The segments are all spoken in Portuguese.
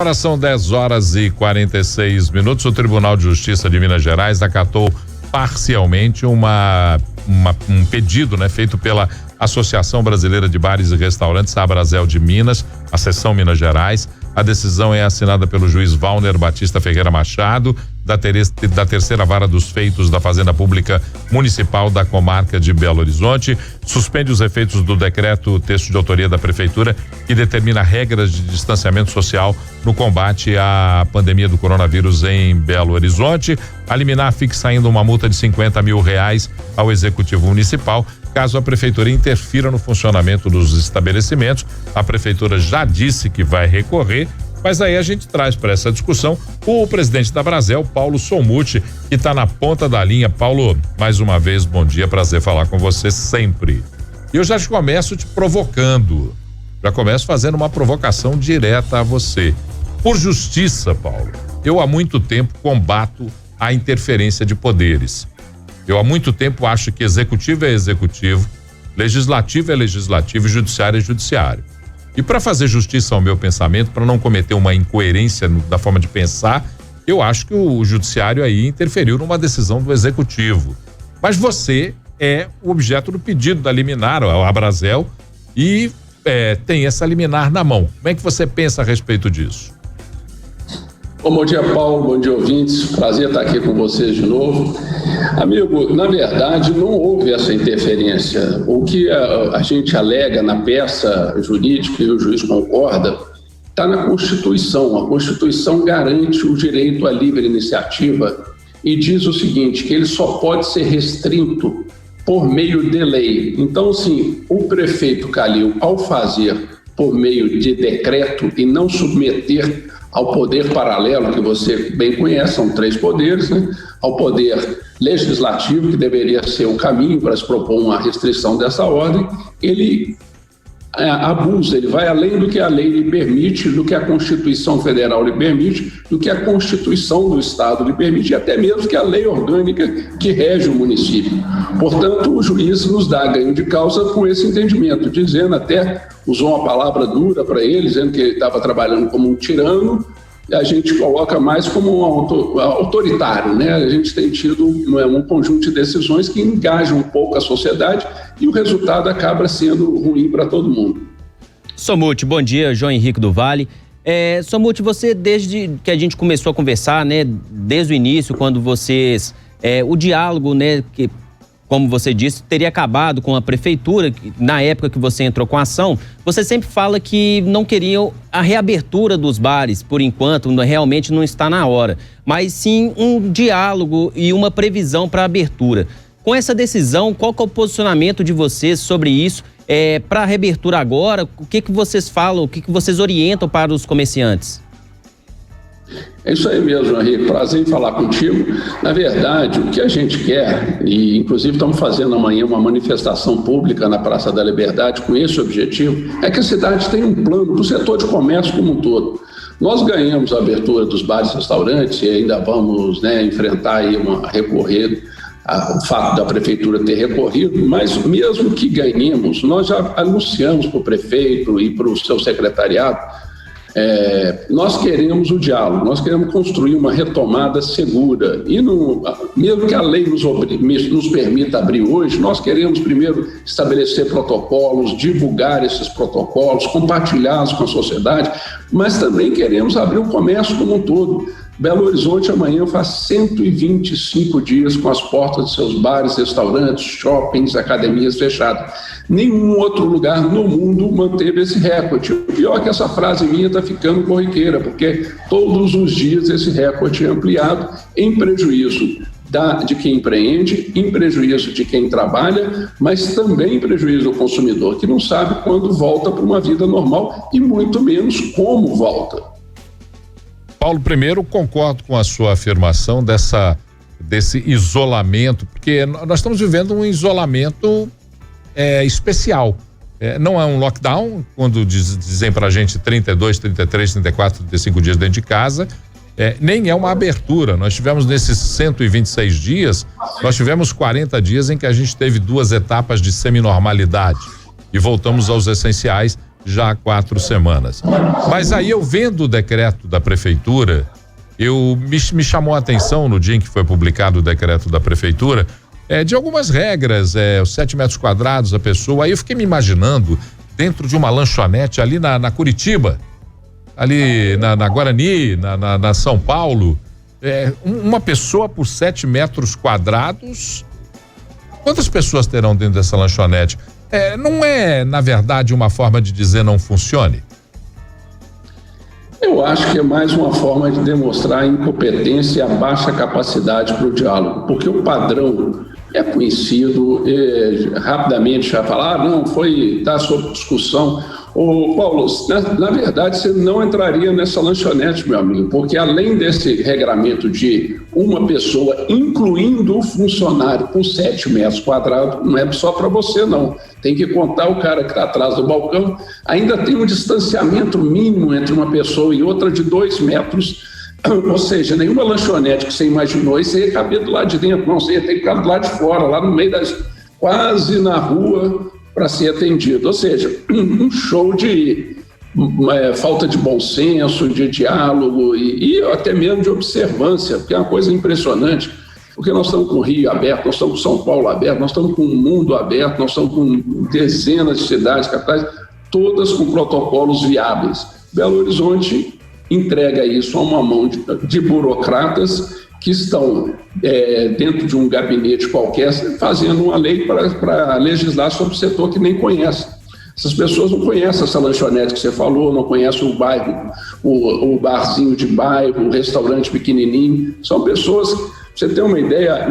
Agora são 10h46. O Tribunal de Justiça de Minas Gerais acatou parcialmente um pedido, feito pela Associação Brasileira de Bares e Restaurantes, Abrazel de Minas, a seção Minas Gerais. A decisão é assinada pelo juiz Valner Batista Ferreira Machado, da terceira vara dos feitos da Fazenda Pública Municipal da comarca de Belo Horizonte. Suspende os efeitos do decreto, texto de autoria da prefeitura, que determina regras de distanciamento social no combate à pandemia do coronavírus em Belo Horizonte. A liminar fixa ainda uma multa de R$50 mil ao executivo municipal, caso a prefeitura interfira no funcionamento dos estabelecimentos. A prefeitura já disse que vai recorrer, mas aí a gente traz para essa discussão o presidente da Abrazel, Paulo Sommuti, que está na ponta da linha. Paulo, mais uma vez, bom dia, prazer falar com você sempre. E eu já começo te provocando, já começo fazendo uma provocação direta a você. Por justiça, Paulo, eu há muito tempo combato a interferência de poderes. Eu há muito tempo acho que executivo é executivo, legislativo é legislativo e judiciário é judiciário. E para fazer justiça ao meu pensamento, para não cometer uma incoerência da forma de pensar, eu acho que o judiciário aí interferiu numa decisão do executivo. Mas você é o objeto do pedido da liminar, a Abrazel, e tem essa liminar na mão. Como é que você pensa a respeito disso? Bom dia, Paulo, bom dia, ouvintes, prazer estar aqui com vocês de novo. Amigo, na verdade não houve essa interferência. O que a gente alega na peça jurídica e o juiz concorda, está na Constituição. A Constituição garante o direito à livre iniciativa e diz o seguinte, que ele só pode ser restrito por meio de lei. Então, sim, o prefeito Calil, ao fazer por meio de decreto e não submeter ao poder paralelo, que você bem conhece, são 3 poderes, ao poder legislativo, que deveria ser o caminho para se propor uma restrição dessa ordem, ele abusa, ele vai além do que a lei lhe permite, do que a Constituição Federal lhe permite, do que a Constituição do Estado lhe permite, e até mesmo que a lei orgânica que rege o município. Portanto, o juiz nos dá ganho de causa com esse entendimento, dizendo até, usou uma palavra dura para ele, dizendo que ele estava trabalhando como um tirano, e a gente coloca mais como um autoritário, A gente tem tido um conjunto de decisões que engajam um pouco a sociedade e o resultado acaba sendo ruim para todo mundo. Sommuti, bom dia, João Henrique do Vale. Sommuti, você desde que a gente começou a conversar, desde o início, quando vocês, o diálogo, que, como você disse, teria acabado com a prefeitura, na época que você entrou com a ação, você sempre fala que não queriam a reabertura dos bares, por enquanto, realmente não está na hora, mas sim um diálogo e uma previsão para a abertura. Com essa decisão, qual que é o posicionamento de vocês sobre isso? Para a reabertura agora, o que vocês falam, o que vocês orientam para os comerciantes? É isso aí mesmo, Henrique, prazer em falar contigo. Na verdade, o que a gente quer, e inclusive estamos fazendo amanhã uma manifestação pública na Praça da Liberdade com esse objetivo, é que a cidade tenha um plano para o setor de comércio como um todo. Nós ganhamos a abertura dos bares e restaurantes e ainda vamos enfrentar aí recorrer o fato da prefeitura ter recorrido, mas mesmo que ganhemos, nós já anunciamos para o prefeito e para o seu secretariado. Nós queremos o diálogo, nós queremos construir uma retomada segura e mesmo que a lei nos permita abrir hoje, nós queremos primeiro estabelecer protocolos, divulgar esses protocolos, compartilhá-los com a sociedade, mas também queremos abrir o comércio como um todo. Belo Horizonte amanhã faz 125 dias com as portas de seus bares, restaurantes, shoppings, academias fechadas. Nenhum outro lugar no mundo manteve esse recorde. O pior é que essa frase minha está ficando corriqueira, porque todos os dias esse recorde é ampliado em prejuízo de quem empreende, em prejuízo de quem trabalha, mas também em prejuízo do consumidor, que não sabe quando volta para uma vida normal e muito menos como volta. Paulo, primeiro concordo com a sua afirmação desse isolamento, porque nós estamos vivendo um isolamento especial. Não é um lockdown, quando dizem pra gente 32, 33, 34, 35 dias dentro de casa, nem é uma abertura. Nós tivemos nesses 126 dias, nós tivemos 40 dias em que a gente teve 2 etapas de seminormalidade e voltamos aos essenciais já há 4 semanas. Mas aí eu vendo o decreto da prefeitura, me chamou a atenção no dia em que foi publicado o decreto da prefeitura, de algumas regras, os 7 metros quadrados a pessoa. Aí eu fiquei me imaginando dentro de uma lanchonete ali na Curitiba, ali na Guarani, na São Paulo, uma pessoa por 7 metros quadrados. Quantas pessoas terão dentro dessa lanchonete? Não é, na verdade, uma forma de dizer não funcione? Eu acho que é mais uma forma de demonstrar a incompetência e a baixa capacidade para o diálogo, porque o padrão é conhecido, rapidamente já falar, não, está sob discussão. Ô Paulo, na verdade você não entraria nessa lanchonete, meu amigo, porque além desse regramento de uma pessoa, incluindo o funcionário, com 7 metros quadrados, não é só para você não, tem que contar o cara que está atrás do balcão, ainda tem um distanciamento mínimo entre uma pessoa e outra de 2 metros, ou seja, nenhuma lanchonete que você imaginou, você ia caber do lado de dentro, não, você ia ter que ficar do lado de fora, lá no meio quase na rua, para ser atendido. Ou seja, um show de falta de bom senso, de diálogo e até mesmo de observância, porque é uma coisa impressionante, porque nós estamos com o Rio aberto, nós estamos com São Paulo aberto, nós estamos com o mundo aberto, nós estamos com dezenas de cidades, capitais, todas com protocolos viáveis. Belo Horizonte entrega isso a uma mão de burocratas que estão dentro de um gabinete qualquer fazendo uma lei para legislar sobre o setor que nem conhece. Essas pessoas não conhecem essa lanchonete que você falou, não conhecem o bairro, o barzinho de bairro, o restaurante pequenininho. São pessoas, pra você ter uma ideia,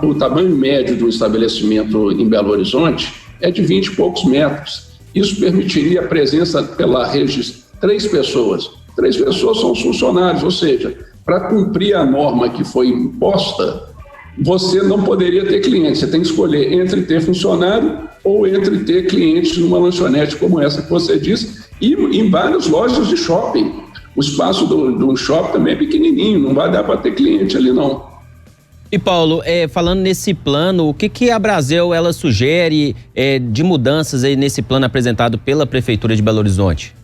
o tamanho médio de um estabelecimento em Belo Horizonte é de 20 e poucos metros. Isso permitiria a presença pela rede 3 pessoas. 3 pessoas são os funcionários, ou seja, para cumprir a norma que foi imposta, você não poderia ter cliente. Você tem que escolher entre ter funcionário ou entre ter clientes numa lanchonete como essa que você disse, e em várias lojas de shopping. O espaço do shopping também é pequenininho, não vai dar para ter cliente ali não. E Paulo, falando nesse plano, o que a Brasel ela sugere de mudanças aí nesse plano apresentado pela Prefeitura de Belo Horizonte?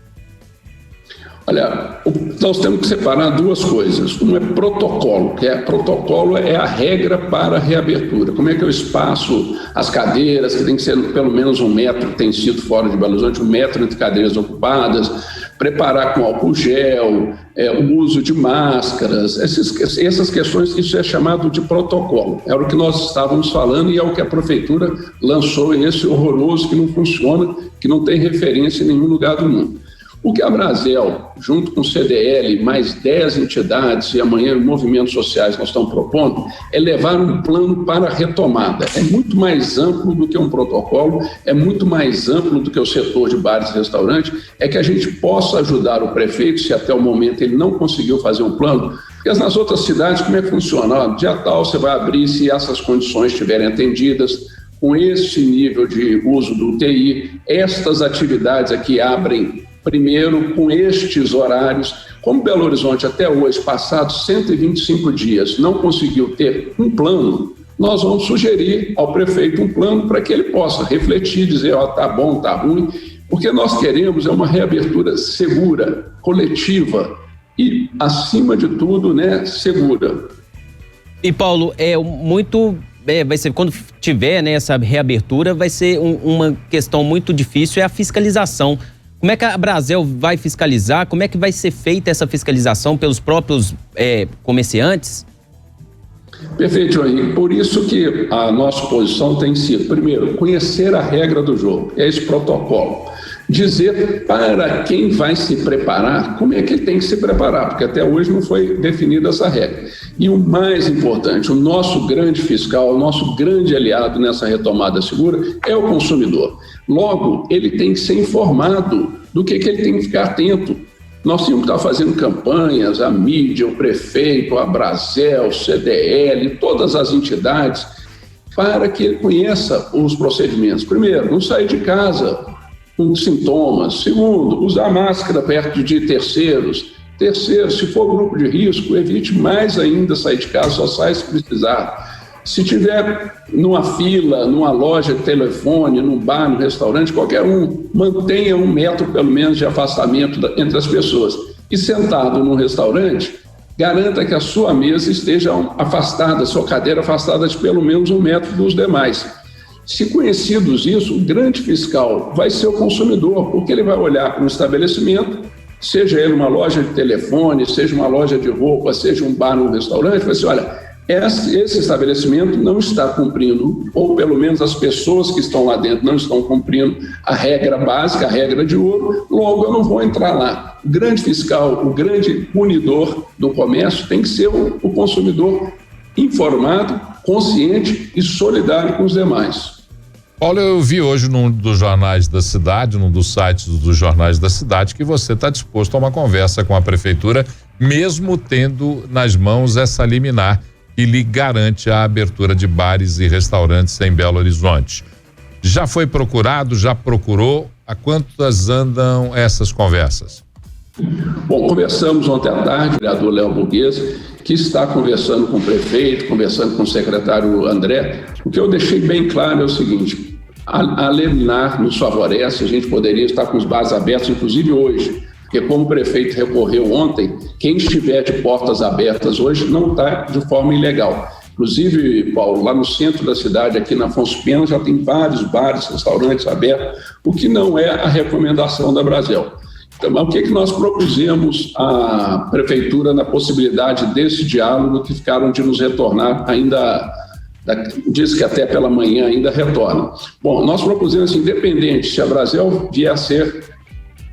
Olha, nós temos que separar 2 coisas. Um é protocolo, protocolo é a regra para a reabertura. Como é que é o espaço, as cadeiras, que tem que ser pelo menos 1 metro, que tem sido fora de Belo Horizonte, 1 metro entre cadeiras ocupadas, preparar com álcool gel, o uso de máscaras, essas questões, isso é chamado de protocolo. Era o que nós estávamos falando e é o que a Prefeitura lançou, esse horroroso que não funciona, que não tem referência em nenhum lugar do mundo. O que a Brasel, junto com o CDL, mais 10 entidades e amanhã movimentos sociais nós estamos propondo, é levar um plano para a retomada. É muito mais amplo do que um protocolo, é muito mais amplo do que o setor de bares e restaurantes, é que a gente possa ajudar o prefeito, se até o momento ele não conseguiu fazer um plano, porque nas outras cidades como é que funciona? Dia tal você vai abrir se essas condições estiverem atendidas, com esse nível de uso do UTI, estas atividades aqui abrem primeiro com estes horários. Como Belo Horizonte até hoje, passados 125 dias, não conseguiu ter um plano, nós vamos sugerir ao prefeito um plano para que ele possa refletir, dizer, tá bom, tá ruim, porque nós queremos uma reabertura segura, coletiva e, acima de tudo, segura. E Paulo, vai ser, quando tiver essa reabertura, vai ser uma questão muito difícil, é a fiscalização. Como é que a Brasel vai fiscalizar? Como é que vai ser feita essa fiscalização pelos próprios comerciantes? Perfeito, João. Por isso que a nossa posição tem sido, primeiro, conhecer a regra do jogo, é esse protocolo. Dizer para quem vai se preparar, como é que ele tem que se preparar, porque até hoje não foi definida essa regra. E o mais importante, o nosso grande fiscal, o nosso grande aliado nessa retomada segura é o consumidor. Logo, ele tem que ser informado do que ele tem que ficar atento. Nós temos que estar fazendo campanhas, a mídia, o prefeito, a Brasel, o CDL, todas as entidades, para que ele conheça os procedimentos. Primeiro, não sair de casa com sintomas. Segundo, usar máscara perto de terceiros. Terceiro, se for grupo de risco, evite mais ainda sair de casa, só sai se precisar. Se tiver numa fila, numa loja de telefone, num bar, num restaurante, qualquer um, mantenha 1 metro pelo menos de afastamento entre as pessoas. E sentado num restaurante, garanta que a sua mesa esteja afastada, a sua cadeira afastada de pelo menos 1 metro dos demais. Se conhecidos isso, o grande fiscal vai ser o consumidor, porque ele vai olhar para um estabelecimento, seja ele uma loja de telefone, seja uma loja de roupa, seja um bar ou um restaurante, vai dizer, olha, esse estabelecimento não está cumprindo, ou pelo menos as pessoas que estão lá dentro não estão cumprindo a regra básica, a regra de ouro, logo eu não vou entrar lá. O grande fiscal, o grande punidor do comércio tem que ser o consumidor informado, consciente e solidário com os demais. Paulo, eu vi hoje num dos jornais da cidade, num dos sites dos jornais da cidade, que você está disposto a uma conversa com a prefeitura, mesmo tendo nas mãos essa liminar que lhe garante a abertura de bares e restaurantes em Belo Horizonte. Já foi procurado, já procurou? A quantas andam essas conversas? Bom, conversamos ontem à tarde, o vereador Léo Borges, que está conversando com o prefeito, conversando com o secretário André. O que eu deixei bem claro é o seguinte, a liminar nos favorece, a gente poderia estar com os bares abertos, inclusive hoje, porque como o prefeito recorreu ontem, quem estiver de portas abertas hoje não está de forma ilegal. Inclusive, Paulo, lá no centro da cidade, aqui na Afonso Pena, já tem vários bares, restaurantes abertos, o que não é a recomendação da Brasel. Então, o que nós propusemos à prefeitura na possibilidade desse diálogo que ficaram de nos retornar ainda, diz que até pela manhã ainda retorna. Bom, nós propusemos assim, independente se a Brasel vier a ser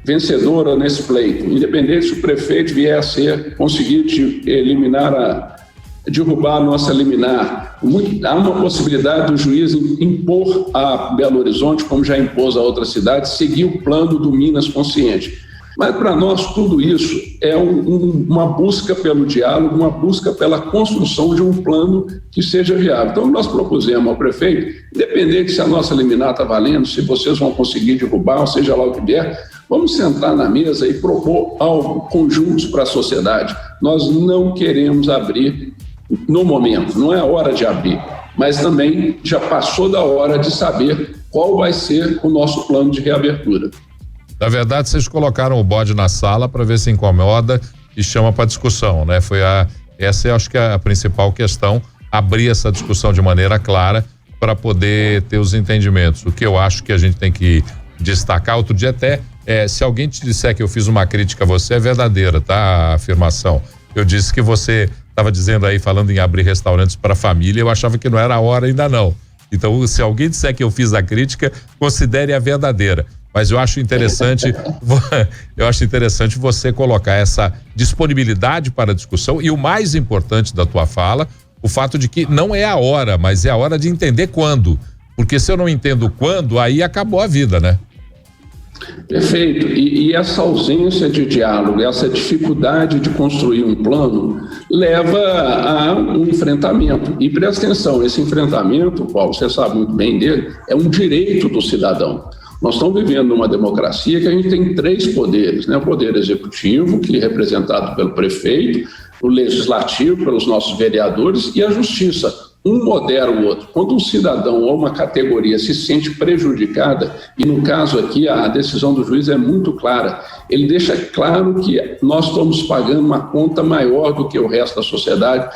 vencedora nesse pleito, independente se o prefeito vier a conseguir derrubar a nossa liminar, há uma possibilidade do juiz impor a Belo Horizonte, como já impôs a outras cidades, seguir o plano do Minas Consciente. Mas para nós tudo isso é uma busca pelo diálogo, uma busca pela construção de um plano que seja viável. Então nós propusemos ao prefeito, independente se a nossa liminar está valendo, se vocês vão conseguir derrubar, ou seja lá o que vier, vamos sentar na mesa e propor algo conjuntos para a sociedade. Nós não queremos abrir no momento, não é a hora de abrir, mas também já passou da hora de saber qual vai ser o nosso plano de reabertura. Na verdade, vocês colocaram o bode na sala para ver se incomoda e chama para discussão, né? Essa eu acho que é a principal questão, abrir essa discussão de maneira clara para poder ter os entendimentos. O que eu acho que a gente tem que destacar, outro dia até, se alguém te disser que eu fiz uma crítica a você, é verdadeira, tá? A afirmação. Eu disse que você estava dizendo aí, falando em abrir restaurantes para família, eu achava que não era a hora ainda não. Então, se alguém disser que eu fiz a crítica, considere a verdadeira. Mas eu acho interessante você colocar essa disponibilidade para a discussão e o mais importante da tua fala, o fato de que não é a hora, mas é a hora de entender quando. Porque se eu não entendo quando, aí acabou a vida, né? Perfeito. E essa ausência de diálogo, essa dificuldade de construir um plano leva a um enfrentamento. E presta atenção, esse enfrentamento, Paulo, você sabe muito bem dele, é um direito do cidadão. Nós estamos vivendo numa democracia que a gente tem 3 poderes, né? O poder executivo, que é representado pelo prefeito, o legislativo, pelos nossos vereadores, e a justiça. Um modera o outro. Quando um cidadão ou uma categoria se sente prejudicada, e no caso aqui a decisão do juiz é muito clara, ele deixa claro que nós estamos pagando uma conta maior do que o resto da sociedade,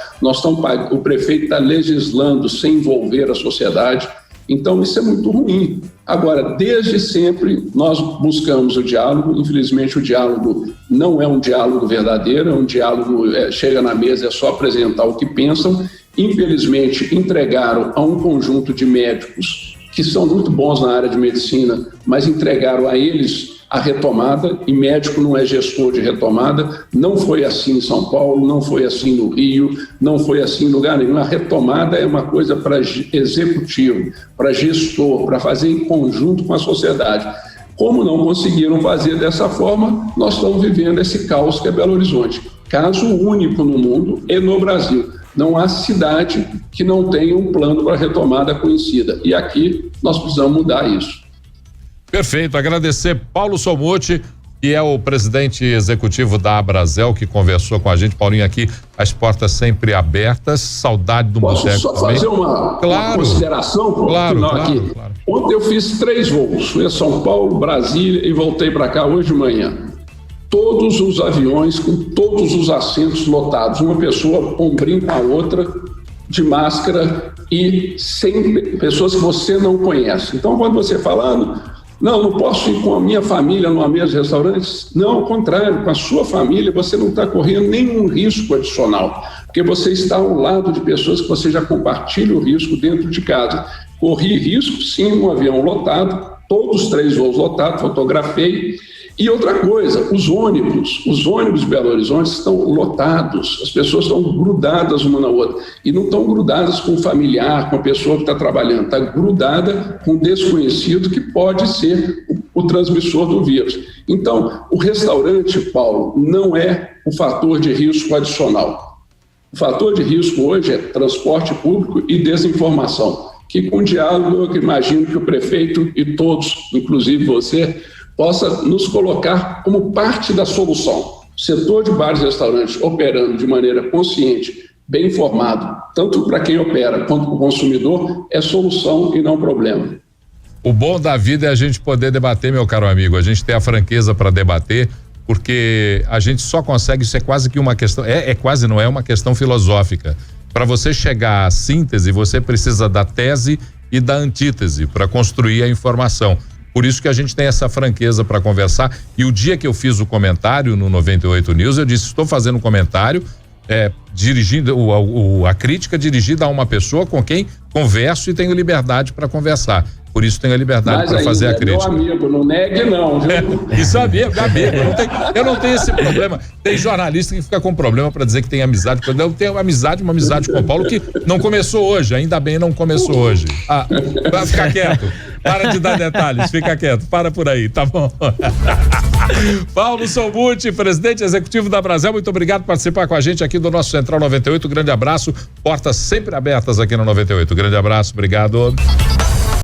o prefeito está legislando sem envolver a sociedade. Então, isso é muito ruim. Agora, desde sempre, nós buscamos o diálogo. Infelizmente, o diálogo não é um diálogo verdadeiro, é um diálogo, chega na mesa, é só apresentar o que pensam. Infelizmente, entregaram a um conjunto de médicos que são muito bons na área de medicina, mas entregaram a eles a retomada, e médico não é gestor de retomada. Não foi assim em São Paulo, não foi assim no Rio, não foi assim em lugar nenhum. A retomada é uma coisa para executivo, para gestor, para fazer em conjunto com a sociedade. Como não conseguiram fazer dessa forma, nós estamos vivendo esse caos que é Belo Horizonte. Caso único no mundo e no Brasil. Não há cidade que não tenha um plano para retomada conhecida. E aqui nós precisamos mudar isso. Perfeito, agradecer Paulo Somuti que é o presidente executivo da Abrazel, que conversou com a gente. Paulinho, aqui, as portas sempre abertas. Saudade do boteco também. Posso só fazer uma consideração? Claro. Ontem eu fiz 3 voos. Fui a São Paulo, Brasília e voltei para cá hoje de manhã. Todos os aviões com todos os assentos lotados. Uma pessoa ombrinho com a outra, de máscara e sem pessoas que você não conhece. Então, quando você fala... Não posso ir com a minha família numa mesa de restaurantes. Não, ao contrário, com a sua família você não está correndo nenhum risco adicional, porque você está ao lado de pessoas que você já compartilha o risco dentro de casa. Corri risco, sim, um avião lotado, todos os 3 voos lotados, fotografei. E outra coisa, os ônibus de Belo Horizonte estão lotados, as pessoas estão grudadas uma na outra, e não estão grudadas com o familiar, com a pessoa que está trabalhando, está grudada com um desconhecido que pode ser o transmissor do vírus. Então, o restaurante, Paulo, não é um fator de risco adicional. O fator de risco hoje é transporte público e desinformação, que com diálogo eu imagino que o prefeito e todos, inclusive você, possa nos colocar como parte da solução. O setor de bares e restaurantes operando de maneira consciente, bem informado, tanto para quem opera quanto para o consumidor, é solução e não problema. O bom da vida é a gente poder debater, meu caro amigo, a gente ter a franqueza para debater, porque a gente só consegue, isso é quase que uma questão, quase não é uma questão filosófica. Para você chegar à síntese, você precisa da tese e da antítese para construir a informação. Por isso que a gente tem essa franqueza para conversar. E o dia que eu fiz o comentário no 98 News, eu disse: estou fazendo um comentário dirigindo a crítica dirigida a uma pessoa com quem converso e tenho liberdade para conversar. Por isso tenho a liberdade para fazer a crítica. Meu amigo, não negue não, viu? Isso é amigo. Eu não tenho esse problema. Tem jornalista que fica com problema para dizer que tem amizade. Eu tenho uma amizade com o Paulo que não começou hoje, ainda bem não começou hoje. Vai ficar quieto. Para de dar detalhes, fica quieto, para por aí, tá bom? Paulo Sommuth, presidente executivo da Abrazel, muito obrigado por participar com a gente aqui do nosso Central 98, grande abraço, portas sempre abertas aqui no 98, grande abraço, obrigado.